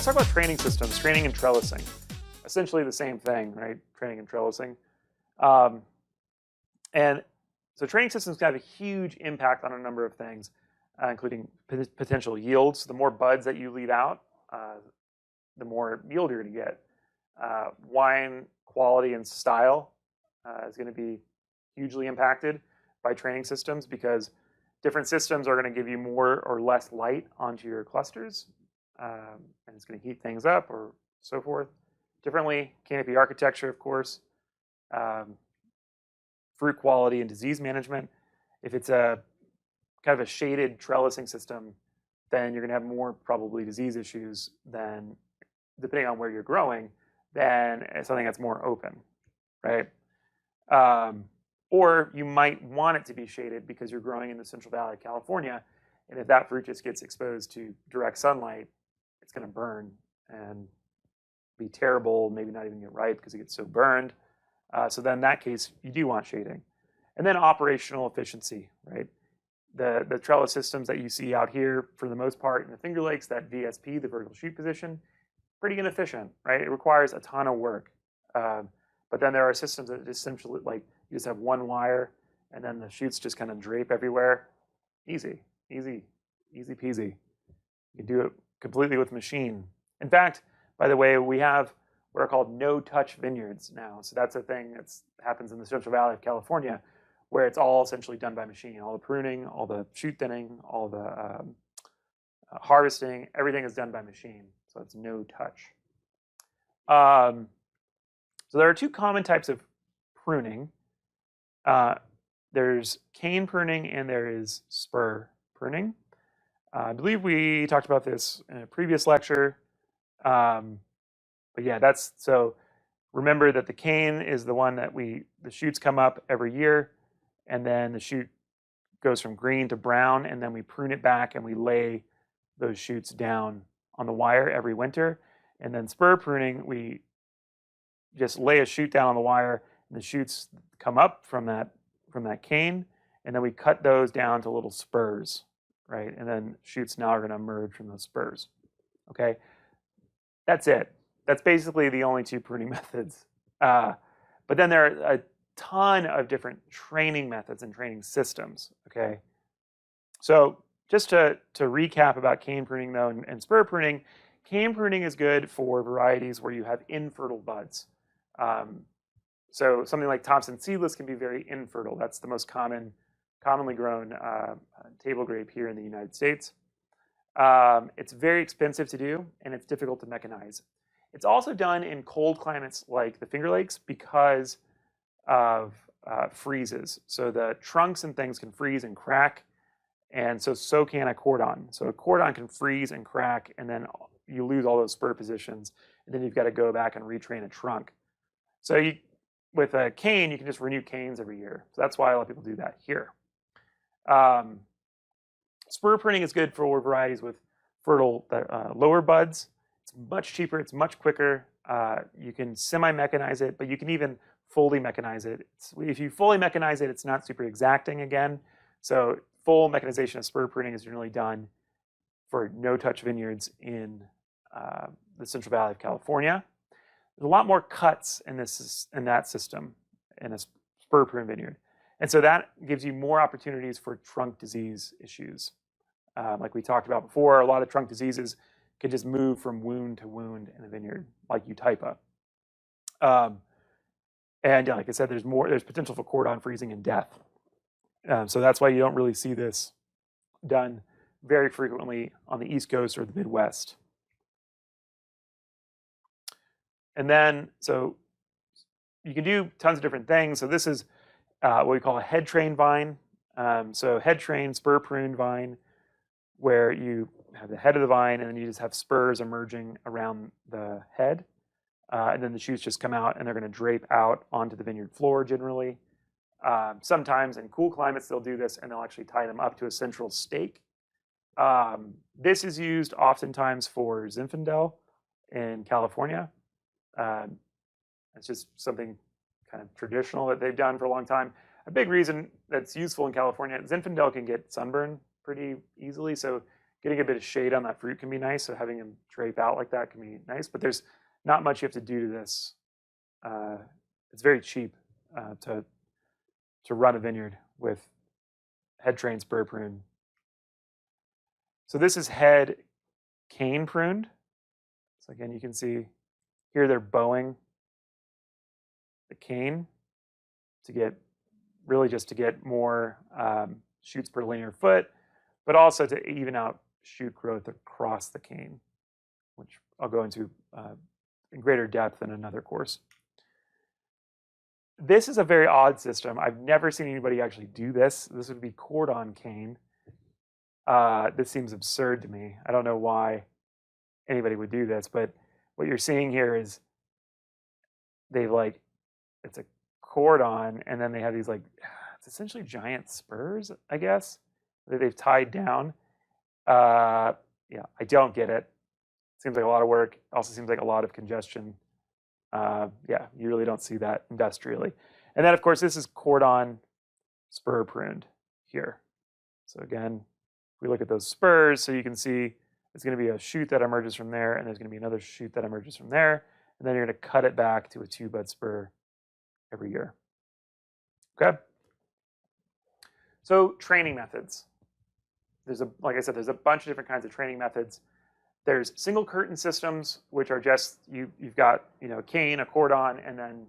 let's talk about training systems, training and trellising. Essentially the same thing, right? Training and trellising. And so training systems can have a huge impact on a number of things, including potential yields. The more buds that you leave out, the more yield you're going to get. Wine quality and style is going to be hugely impacted by training systems because different systems are going to give you more or less light onto your clusters, and it's going to heat things up or so forth differently. Canopy architecture, of course, fruit quality and disease management. If it's a kind of a shaded trellising system, then you're going to have more probably disease issues than, depending on where you're growing, than something that's more open, right? Or you might want it to be shaded because you're growing in the Central Valley of California, and if that fruit just gets exposed to direct sunlight, it's going to burn and be terrible, maybe not even get ripe because it gets so burned. So then in that case, you do want shading. And then operational efficiency, right? The trellis systems that you see out here, for the most part, in the Finger Lakes, that VSP, the vertical shoot position, pretty inefficient, right? It requires a ton of work. But then there are systems that essentially, like, you just have one wire, and then the shoots just kind of drape everywhere. Easy, easy, easy peasy. You can do it completely with machine. In fact, by the way, we have what are called no-touch vineyards now. So that's a thing that happens in the Central Valley of California, where it's all essentially done by machine. All the pruning, all the shoot thinning, all the harvesting, everything is done by machine. So it's no touch. So there are two common types of pruning. There's cane pruning and there is spur pruning. I believe we talked about this in a previous lecture. But yeah, so remember that the cane is the one that the shoots come up every year, and then the shoot goes from green to brown, and then we prune it back and we lay those shoots down on the wire every winter. And then spur pruning, we just lay a shoot down on the wire, and the shoots come up from that cane, and then we cut those down to little spurs, right? And then shoots now are going to emerge from those spurs. Okay, that's it. That's basically the only two pruning methods. But then there are a ton of different training methods and training systems. Okay, so just to recap about cane pruning though and spur pruning, cane pruning is good for varieties where you have infertile buds. So something like Thompson seedless can be very infertile. That's the most commonly grown table grape here in the United States. It's very expensive to do, and it's difficult to mechanize. It's also done in cold climates like the Finger Lakes because of freezes. So the trunks and things can freeze and crack, and so can a cordon. So a cordon can freeze and crack, and then you lose all those spur positions, and then you've got to go back and retrain a trunk. So with a cane, you can just renew canes every year. So that's why a lot of people do that here. Spur pruning is good for varieties with fertile lower buds. It's much cheaper. It's much quicker. You can semi-mechanize it, but you can even fully mechanize it. If you fully mechanize it, it's not super exacting again. So full mechanization of spur pruning is generally done for no-touch vineyards in the Central Valley of California. There's a lot more cuts in that system in a spur prune vineyard. And so that gives you more opportunities for trunk disease issues. Like we talked about before, a lot of trunk diseases can just move from wound to wound in a vineyard, like Eutypa. And like I said, there's potential for cordon freezing and death. So that's why you don't really see this done very frequently on the East Coast or the Midwest. And then, so you can do tons of different things. So this is what we call a head train vine. So head train, spur prune vine, where you have the head of the vine and then you just have spurs emerging around the head. And then the shoots just come out and they're going to drape out onto the vineyard floor generally. Sometimes in cool climates they'll do this and they'll actually tie them up to a central stake. This is used oftentimes for Zinfandel in California. It's just something kind of traditional that they've done for a long time. A big reason that's useful in California, Zinfandel can get sunburn pretty easily, so getting a bit of shade on that fruit can be nice. So having them drape out like that can be nice. But there's not much you have to do to this. It's very cheap to run a vineyard with head train spur prune. So this is head cane pruned. So again, you can see here they're bowing the cane to get really just to get more shoots per linear foot, but also to even out shoot growth across the cane, which I'll go into in greater depth in another course. This is a very odd system. I've never seen anybody actually do this. This would be Cordon Cane. This seems absurd to me. I don't know why anybody would do this, but what you're seeing here is it's a cordon, and then they have these it's essentially giant spurs, I guess, that they've tied down. Yeah, I don't get it. Seems like a lot of work. Also seems like a lot of congestion. Yeah, you really don't see that industrially. And then, of course, this is cordon spur pruned here. So again, we look at those spurs, so you can see it's going to be a shoot that emerges from there, and there's going to be another shoot that emerges from there, and then you're going to cut it back to a 2-bud spur every year. Okay? So training methods. Like I said, there's a bunch of different kinds of training methods. There's single curtain systems, which are just you've got a cane, a cordon, and then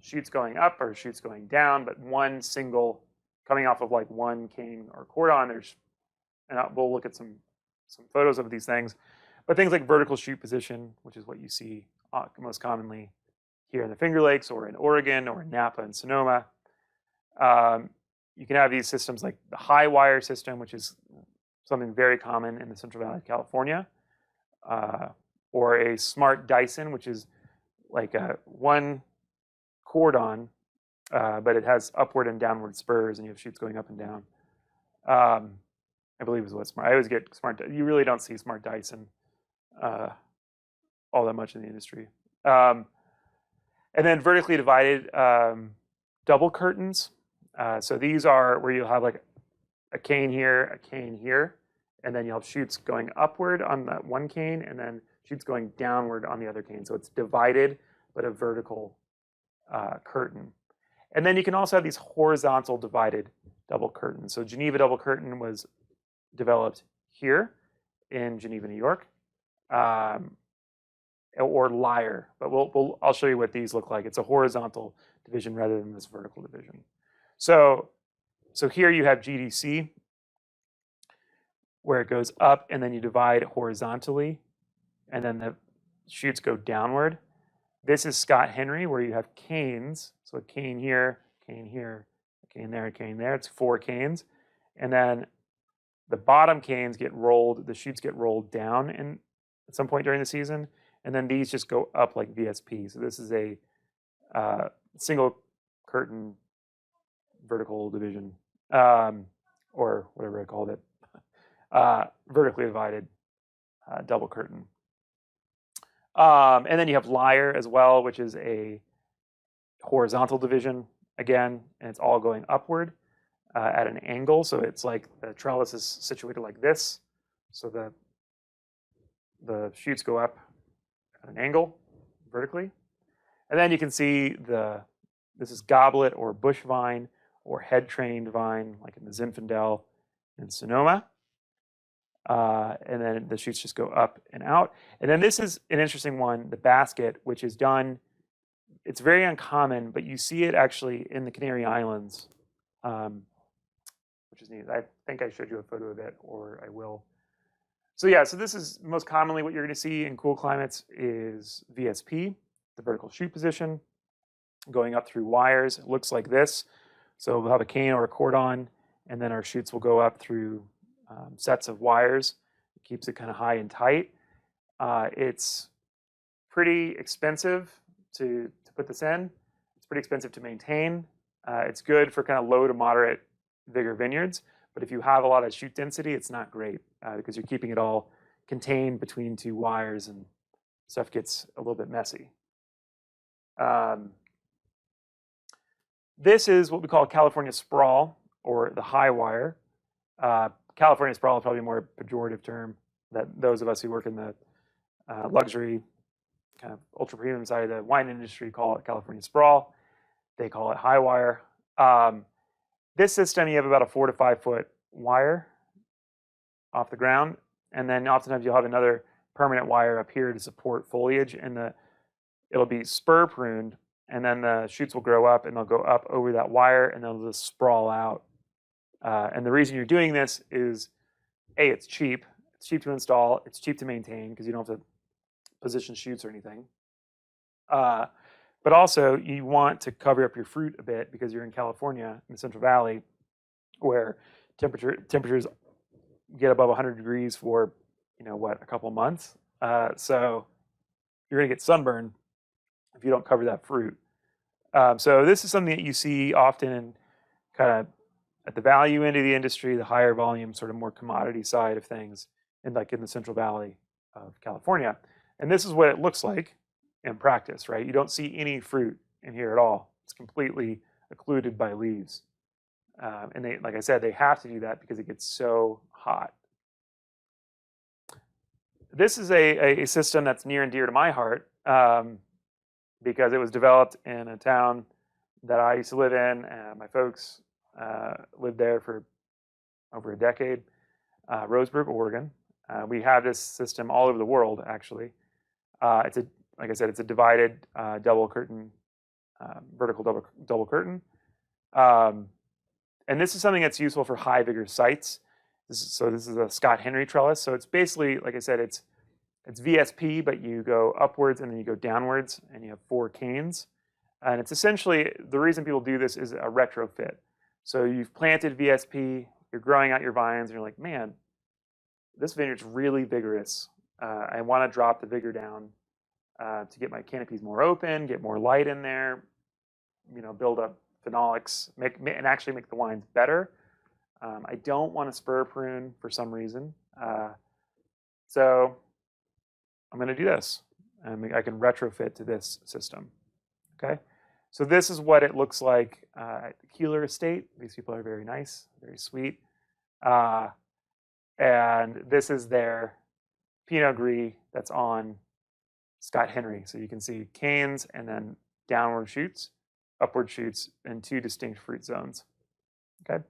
shoots going up or shoots going down, but one single coming off of one cane or cordon. We'll look at some photos of these things, but things like vertical shoot position, which is what you see most commonly here in the Finger Lakes or in Oregon or in Napa and Sonoma. You can have these systems like the high wire system, which is something very common in the Central Valley of California. Or a smart Dyson, which is like one cordon, but it has upward and downward spurs, and you have shoots going up and down. I believe is what smart. I always get smart. You really don't see smart Dyson all that much in the industry. And then vertically divided double curtains. So these are where you'll have a cane here, and then you'll have shoots going upward on that one cane, and then shoots going downward on the other cane. So it's divided, but a vertical curtain. And then you can also have these horizontal divided double curtains. So Geneva double curtain was developed here in Geneva, New York, or Lyre. But I'll show you what these look like. It's a horizontal division rather than this vertical division. So here you have GDC, where it goes up, and then you divide horizontally, and then the shoots go downward. This is Scott Henry, where you have canes. So a cane here, a cane here, a cane there, a cane there. It's 4 canes. And then the bottom canes get rolled, the shoots get rolled down at some point during the season, and then these just go up like VSP. So this is a single curtain vertical division, or whatever I called it. Vertically divided double curtain. And then you have Lyre as well, which is a horizontal division again, and it's all going upward at an angle. So it's like the trellis is situated like this. So the shoots go up at an angle vertically. And then you can see this is goblet or bush vine or head trained vine, like in the Zinfandel in Sonoma. And then the shoots just go up and out. And then this is an interesting one, the basket, which is done, it's very uncommon, but you see it actually in the Canary Islands, which is neat. I think I showed you a photo of it, or I will. So yeah, so this is most commonly what you're going to see in cool climates is VSP, the vertical shoot position, going up through wires. It looks like this. So we'll have a cane or a cordon, and then our shoots will go up through sets of wires. It keeps it kind of high and tight. It's pretty expensive to put this in. It's pretty expensive to maintain. It's good for kind of low to moderate vigor vineyards, but if you have a lot of shoot density, it's not great because you're keeping it all contained between 2 wires, and stuff gets a little bit messy. This is what we call California Sprawl, or the high wire. California Sprawl is probably a more pejorative term that those of us who work in the luxury kind of ultra premium side of the wine industry call it California Sprawl. They call it high wire. This system, you have about a 4 to 5 foot wire off the ground, and then oftentimes you'll have another permanent wire up here to support foliage, and it'll be spur pruned, and then the shoots will grow up and they'll go up over that wire and they'll just sprawl out. And the reason you're doing this is, A, it's cheap. It's cheap to install. It's cheap to maintain because you don't have to position shoots or anything. But also, you want to cover up your fruit a bit because you're in California, in the Central Valley, where temperatures get above 100 degrees for, a couple of months. So you're going to get sunburn if you don't cover that fruit. So this is something that you see often in kind of at the value end of the industry, the higher volume, sort of more commodity side of things, and like in the Central Valley of California. And this is what it looks like in practice, right? You don't see any fruit in here at all. It's completely occluded by leaves. And they, like I said, they have to do that because it gets so hot. This is a system that's near and dear to my heart because it was developed in a town that I used to live in. My folks lived there for over a decade, Roseburg, Oregon. We have this system all over the world, actually. Like I said, it's a divided double curtain, vertical double curtain. And this is something that's useful for high vigor sites. This is a Scott Henry trellis. So it's basically, like I said, it's VSP, but you go upwards and then you go downwards, and you have 4 canes. And it's essentially, the reason people do this is a retrofit. So you've planted VSP, you're growing out your vines, and you're like, man, this vineyard's really vigorous. I want to drop the vigor down to get my canopies more open, get more light in there, build up phenolics, and actually make the wines better. I don't want to spur prune for some reason. So I'm going to do this. I can retrofit to this system. Okay. So this is what it looks like at the Keeler estate. These people are very nice, very sweet. And this is their Pinot Gris that's on Scott Henry. So you can see canes and then downward shoots, upward shoots, and 2 distinct fruit zones. Okay.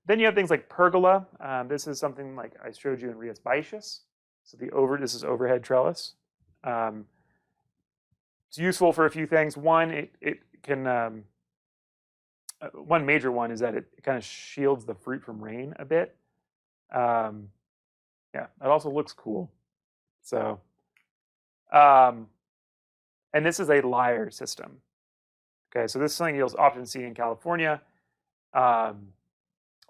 Then you have things like pergola. This is something like I showed you in Rias Baixas. So this is overhead trellis. It's useful for a few things. One, it can one major one is that it kind of shields the fruit from rain a bit. Yeah, it also looks cool. So, and this is a lyre system. Okay, so this is something you'll often see in California. A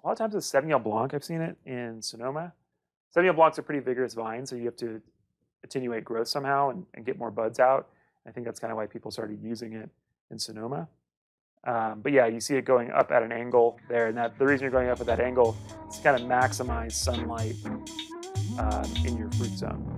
lot of times it's Sauvignon Blanc. I've seen it in Sonoma. Sauvignon Blanc's a pretty vigorous vine, so you have to attenuate growth somehow and get more buds out. I think that's kind of why people started using it in Sonoma. But yeah, you see it going up at an angle there, and the reason you're going up at that angle is to kind of maximize sunlight in your fruit zone.